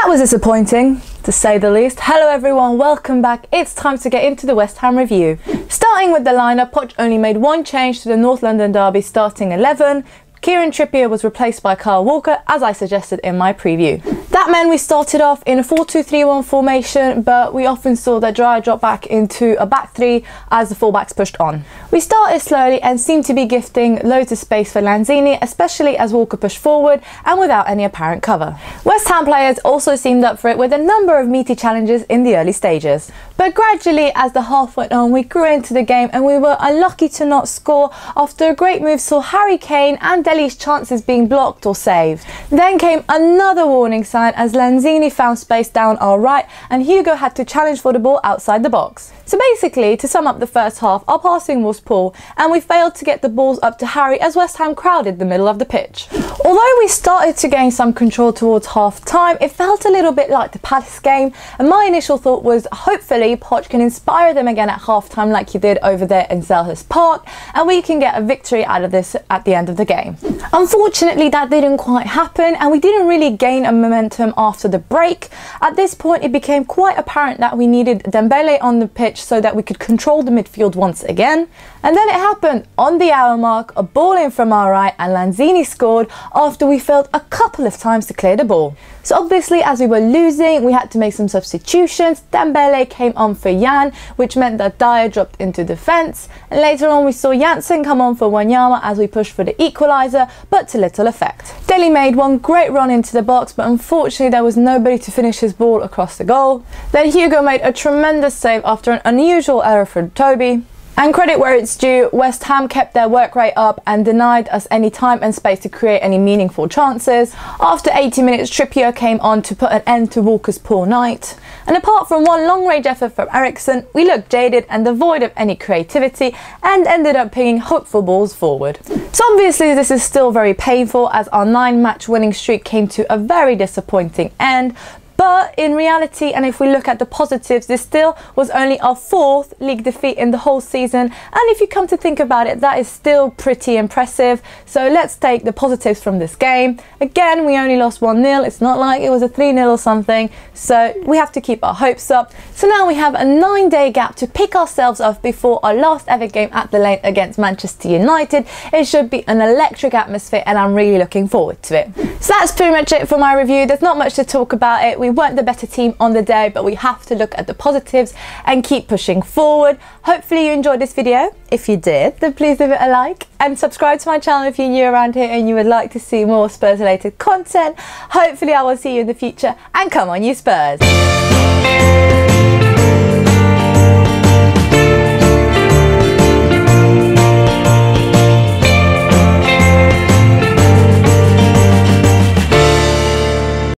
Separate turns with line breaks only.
was disappointing, to say the least. Hello everyone, welcome back. It's time to get into the West Ham review. Starting with the lineup, Poch only made one change to the North London derby starting 11. Kieran Trippier was replaced by Kyle Walker, as I suggested in my preview. That meant we started off in a 4-2-3-1 formation, but we often saw that Dyer drop back into a back three as the fullbacks pushed on. We started slowly and seemed to be gifting loads of space for Lanzini, especially as Walker pushed forward and without any apparent cover. West Ham players also seemed up for it with a number of meaty challenges in the early stages. But gradually, as the half went on, we grew into the game and we were unlucky to not score after a great move saw Harry Kane and Dele's chances being blocked or saved. Then came another warning sign as Lanzini found space down our right and Hugo had to challenge for the ball outside the box. So basically, to sum up the first half, our passing was poor and we failed to get the balls up to Harry as West Ham crowded the middle of the pitch. Although we started to gain some control towards half time, it felt a little bit like the Palace game, and my initial thought was hopefully Poch can inspire them again at half time like he did over there in Selhurst Park and we can get a victory out of this at the end of the game. Unfortunately, that didn't quite happen and we didn't really gain a momentum after the break. At this point, it became quite apparent that we needed Dembele on the pitch so that we could control the midfield once again. And then it happened. On the hour mark, a ball in from our right and Lanzini scored after we failed a couple of times to clear the ball. So obviously, as we were losing, we had to make some substitutions. Dembele came on for Jan, which meant that Dyer dropped into defence. And later on, we saw Janssen come on for Wanyama as we pushed for the equaliser, but to little effect. Dele made one great run into the box, but unfortunately there was nobody to finish his ball across the goal. Then Hugo made a tremendous save after an unusual error from Toby. And credit where it's due, West Ham kept their work rate up and denied us any time and space to create any meaningful chances. After 80 minutes, Trippier came on to put an end to Walker's poor night. And apart from one long-range effort from Eriksen, we looked jaded and devoid of any creativity and ended up pinging hopeful balls forward. So obviously this is still very painful as our 9-match winning streak came to a very disappointing end. But in reality, and if we look at the positives, this still was only our 4th league defeat in the whole season. And if you come to think about it, that is still pretty impressive. So let's take the positives from this game. Again, we only lost 1-0. It's not like it was a 3-0 or something. So we have to keep our hopes up. So now we have a 9-day gap to pick ourselves off before our last ever game at the Lane against Manchester United. It should be an electric atmosphere and I'm really looking forward to it. So that's pretty much it for my review. There's not much to talk about it. We weren't the better team on the day, but we have to look at the positives and keep pushing forward. Hopefully you enjoyed this video. If you did, then please leave it a like and subscribe to my channel if you're new around here and you would like to see more Spurs related content. Hopefully I will see you in the future, and come on you Spurs!